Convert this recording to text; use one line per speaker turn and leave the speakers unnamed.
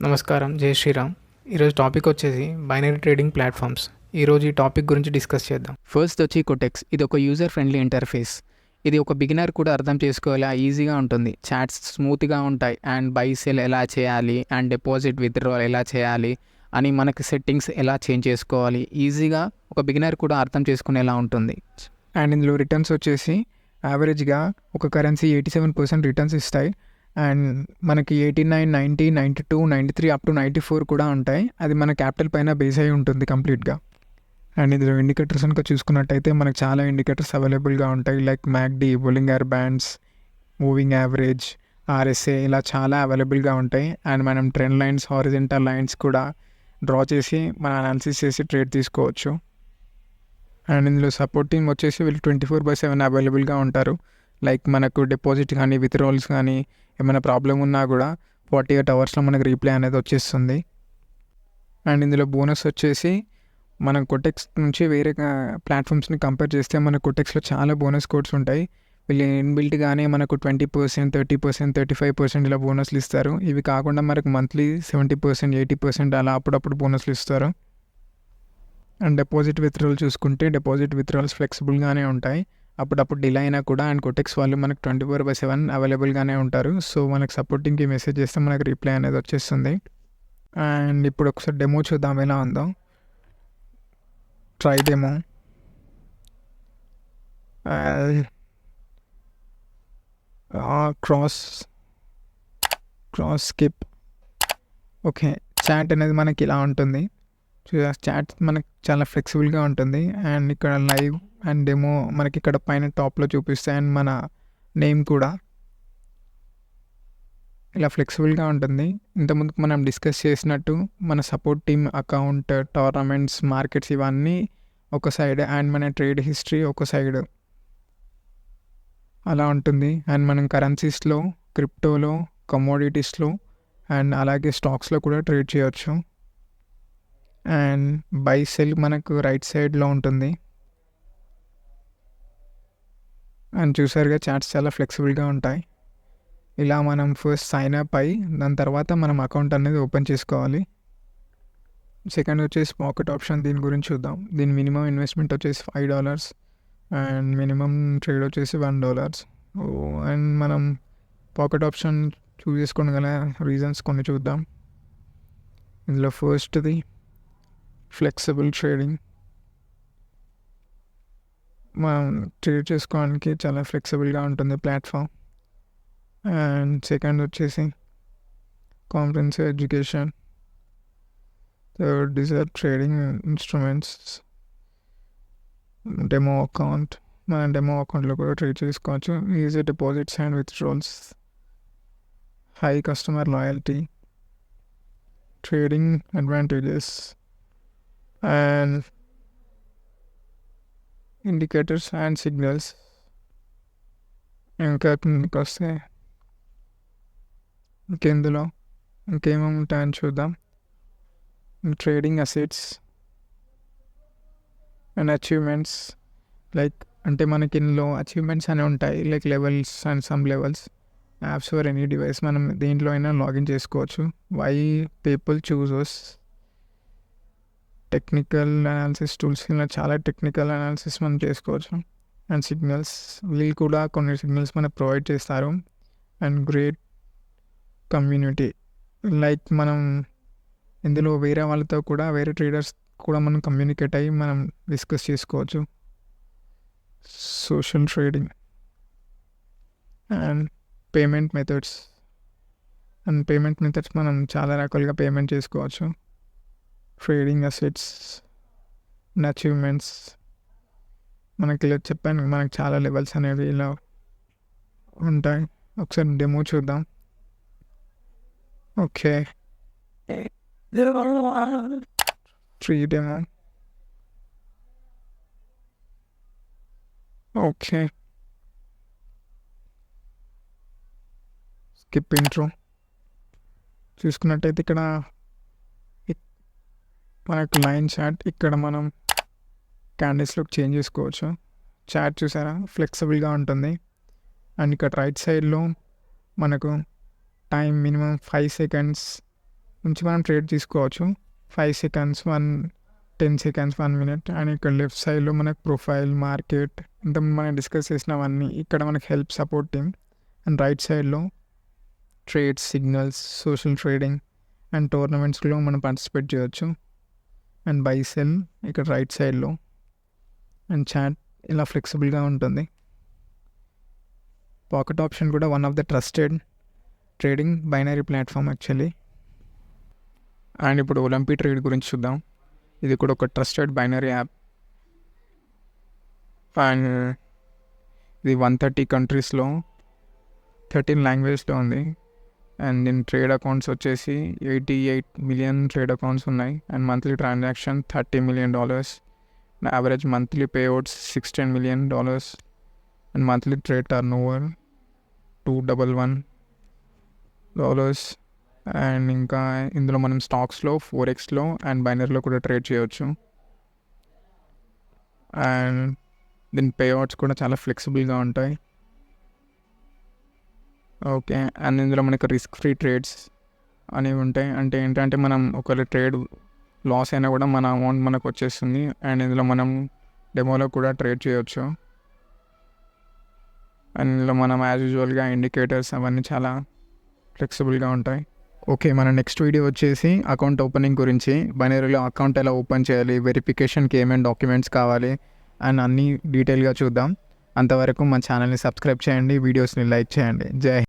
నమస్కారం, జై శ్రీరామ్. ఈరోజు టాపిక్ వచ్చేసి బైనరీ ట్రేడింగ్ ప్లాట్ఫామ్స్. ఈరోజు ఈ టాపిక్ గురించి డిస్కస్ చేద్దాం.
ఫస్ట్ వచ్చి కొటెక్స్. ఇది ఒక యూజర్ ఫ్రెండ్లీ ఇంటర్ఫేస్. ఇది ఒక బిగినర్ కూడా అర్థం చేసుకోవాలి, ఈజీగా ఉంటుంది. చాట్స్ స్మూత్గా ఉంటాయి అండ్ బై సెల్ ఎలా చేయాలి అండ్ డిపాజిట్ విత్డ్రాల్ ఎలా చేయాలి అని మనకి సెట్టింగ్స్ ఎలా చేంజ్ చేసుకోవాలి ఈజీగా ఒక బిగినర్ కూడా అర్థం చేసుకునేలా ఉంటుంది.
అండ్ ఇందులో రిటర్న్స్ వచ్చేసి యావరేజ్గా ఒక కరెన్సీ 87% రిటర్న్స్ ఇస్తాయి. అండ్ మనకి 89, 90, 92, 93 అప్ టు 94 కూడా ఉంటాయి. అది మన క్యాపిటల్ పైన బేస్ అయి ఉంటుంది కంప్లీట్గా. అండ్ ఇందులో ఇండికేటర్స్ కనుక చూసుకున్నట్టయితే మనకు చాలా ఇండికేటర్స్ అవైలబుల్గా ఉంటాయి. Like MACD, Bollinger bands, moving average, RSA, ఇలా చాలా అవైలబుల్గా ఉంటాయి. అండ్ మనం ట్రెండ్ లైన్స్, హారిజెంటల్ లైన్స్ కూడా డ్రా చేసి మన అనాలిసిస్ చేసి ట్రేడ్ తీసుకోవచ్చు. అండ్ ఇందులో సపోర్ట్ టీమ్ వచ్చేసి వీళ్ళు 24/7 అవైలబుల్గా ఉంటారు. లైక్ మనకు డిపాజిట్ కానీ విత్డ్రాల్స్ కానీ ఏమైనా ప్రాబ్లం ఉన్నా కూడా 48 అవర్స్లో మనకు రీప్లై అనేది వచ్చేస్తుంది. అండ్ ఇందులో బోనస్ వచ్చేసి మనం కొటెక్స్ నుంచి వేరే ప్లాట్ఫామ్స్ని కంపేర్ చేస్తే మన కొటెక్స్లో చాలా బోనస్ కోడ్స్ ఉంటాయి. వీళ్ళు ఇన్బిల్ట్గానే మనకు 20%, 30%, 35% ఇలా బోనస్లు ఇస్తారు. ఇవి కాకుండా మనకు మంత్లీ 70%, 80% అలా అప్పుడప్పుడు బోనస్లు ఇస్తారు. అండ్ డిపాజిట్ విత్డ్రాల్ చూసుకుంటే డిపాజిట్ విత్డ్రాల్స్ ఫ్లెక్సిబుల్గానే ఉంటాయి. అప్పుడప్పుడు డిలే అయినా కూడా. అండ్ కొటెక్స్ వాళ్ళు మనకు 24/7 అవైలబుల్గానే ఉంటారు. సో మనకు సపోర్టింగ్కి మెసేజ్ చేస్తే మనకు రిప్లై అనేది వచ్చేస్తుంది. అండ్ ఇప్పుడు ఒకసారి డెమో చూద్దాం ఎలా ఉందో. Try demo. Cross skip. Okay, chat అనేది మనకి ఇలా ఉంటుంది. చాట్ మనకు చాలా ఫ్లెక్సిబుల్గా ఉంటుంది. అండ్ ఇక్కడ లైవ్ అండ్ డెమో మనకి ఇక్కడ పైన టాప్లో చూపిస్తాయి. అండ్ మన నేమ్ కూడా ఇలా ఫ్లెక్సిబుల్గా ఉంటుంది. ఇంతకుముందు మనం డిస్కస్ చేసినట్టు మన support team account, tournaments, markets ఇవన్నీ ఒక సైడ్ అండ్ మన ట్రేడ్ హిస్టరీ ఒక సైడ్ అలా ఉంటుంది. అండ్ మనం కరెన్సీస్లో, క్రిప్టోలో, కమోడిటీస్లో అండ్ అలాగే స్టాక్స్లో కూడా ట్రేడ్ చేయొచ్చు. అండ్ బై సెల్ మనకు రైట్ సైడ్లో ఉంటుంది. అండ్ చూసారుగా చాట్స్ చాలా ఫ్లెక్సిబుల్గా ఉంటాయి. ఇలా మనం ఫస్ట్ సైన్ అప్ అయ్యి దాని తర్వాత మనం అకౌంట్ అనేది ఓపెన్ చేసుకోవాలి. సెకండ్ వచ్చేసి పాకెట్ ఆప్షన్. దీని గురించి చూద్దాం. దీని మినిమం ఇన్వెస్ట్మెంట్ వచ్చేసి $5 అండ్ మినిమం ట్రేడ్ వచ్చేసి $1. అండ్ మనం పాకెట్ ఆప్షన్ చూస్ చేసుకోవడం గల రీజన్స్ కొన్ని చూద్దాం. ఇందులో ఫస్ట్ది ఫ్లెక్సిబుల్ ట్రేడింగ్. మనం ట్రేడ్ చేసుకోవడానికి చాలా ఫ్లెక్సిబుల్గా ఉంటుంది ప్లాట్ఫామ్. అండ్ సెకండ్ వచ్చేసి comprehensive education. Third desire trading instruments. Demo account. మన డెమో అకౌంట్లో కూడా ట్రేడ్ చేసుకోవచ్చు. Easy deposits and withdrawals. High customer loyalty. Trading advantages and indicators and signals. ఇంకా కిందకి వస్తే ఇంకెందులో ఇంకేమేమి ఉంటాయని చూద్దాం. Trading assets and achievements. Like అంటే మనకి ఇందులో అచీవ్మెంట్స్ అనేవి ఉంటాయి. Like levels and some levels. Apps for any device. మనం దేంట్లో అయినా లాగిన్ చేసుకోవచ్చు. Why people choosers. Technical analysis tools. ఇలా చాలా టెక్నికల్ అనాలిసిస్ మనం చేసుకోవచ్చు. And signals. వీళ్ళు కూడా కొన్ని సిగ్నల్స్ మనకు ప్రొవైడ్ చేస్తారు. And great community. లైక్ మనం ఇందులో వేరే వాళ్ళతో కూడా, వేరే ట్రేడర్స్ కూడా మనం కమ్యూనికేట్ అయ్యి మనం డిస్కస్ చేసుకోవచ్చు. Social trading and payment methods. And payment methods మనం చాలా రకాలుగా పేమెంట్ చేసుకోవచ్చు. Trading assets and achievements. మనకి ఇలా చెప్పాను, మనకు చాలా లెవెల్స్ అనేవి ఇలా ఉంటాయి. ఒకసారి డెమో చూద్దాం. Okay, free demo. Okay, skip intro. చూసుకున్నట్టయితే ఇక్కడ మనకు లైన్ చాట్. ఇక్కడ మనం క్యాండిల్స్లోకి చేంజ్ చేసుకోవచ్చు. చాట్ చూసారా ఫ్లెక్సిబుల్గా ఉంటుంది. అండ్ ఇక్కడ రైట్ సైడ్లో మనకు టైం మినిమం 5 seconds నుంచి మనం ట్రేడ్ తీసుకోవచ్చు. 5 సెకండ్స్, 10 సెకండ్స్, 1 మినిట్. అండ్ ఇక్కడ లెఫ్ట్ సైడ్లో మనకు ప్రొఫైల్, మార్కెట్, ఇంత మనం డిస్కస్ చేసినవన్నీ ఇక్కడ మనకు హెల్ప్ సపోర్టింగ్. అండ్ రైట్ సైడ్లో trades, signals, social trading and టోర్నమెంట్స్లో మనం పార్టిసిపేట్ చేయొచ్చు. అండ్ బై సెల్ ఇక్కడ రైట్ సైడ్లో. అండ్ చాట్ ఇలా ఫ్లెక్సిబుల్గా ఉంటుంది. పాకెట్ ఆప్షన్ కూడా one of the trusted trading binary platform actually. And ఇప్పుడు ఒలింపీ ట్రేడ్ గురించి చూద్దాం. ఇది కూడా ఒక ట్రస్టెడ్ బైనరీ యాప్. అండ్ ఇది 130 కంట్రీస్లో 13 లాంగ్వేజ్లో ఉంది. అండ్ దీని ట్రేడ్ అకౌంట్స్ వచ్చేసి 88 మిలియన్ ట్రేడ్ అకౌంట్స్ ఉన్నాయి. And monthly transaction $30 million. Average monthly payouts $16 million. And monthly trade turn over $211. And ఇంకా ఇందులో మనం స్టాక్స్లో, ఫోరెక్స్లో అండ్ బైనరీలో కూడా ట్రేడ్ చేయవచ్చు. అండ్ దీని పేఅవుట్స్ కూడా చాలా ఫ్లెక్సిబుల్గా ఉంటాయి. ఓకే. అండ్ ఇందులో మనకు రిస్క్ ఫ్రీ ట్రేడ్స్ అనేవి ఉంటాయి. అంటే ఏంటంటే మనం ఒకవేళ ట్రేడ్ లాస్ అయినా కూడా మన అమౌంట్ మనకు వచ్చేస్తుంది. అండ్ ఇందులో మనం డెమోలో కూడా ట్రేడ్ చేయొచ్చు. అండ్ ఇందులో మనం యాజ్ యూజువల్గా ఇండికేటర్స్ అవన్నీ చాలా ఫ్లెక్సిబుల్గా ఉంటాయి. ఓకే, మన నెక్స్ట్ వీడియో వచ్చేసి అకౌంట్ ఓపెనింగ్ గురించి. బైనరీలో అకౌంట్ ఎలా ఓపెన్ చేయాలి, వెరిఫికేషన్కి ఏమేమి డాక్యుమెంట్స్ కావాలి అండ్ అన్నీ డీటెయిల్గా చూద్దాం. అంతవరకు మన ఛానల్ని సబ్స్క్రైబ్ చేయండి, వీడియోస్ని లైక్ చేయండి. జై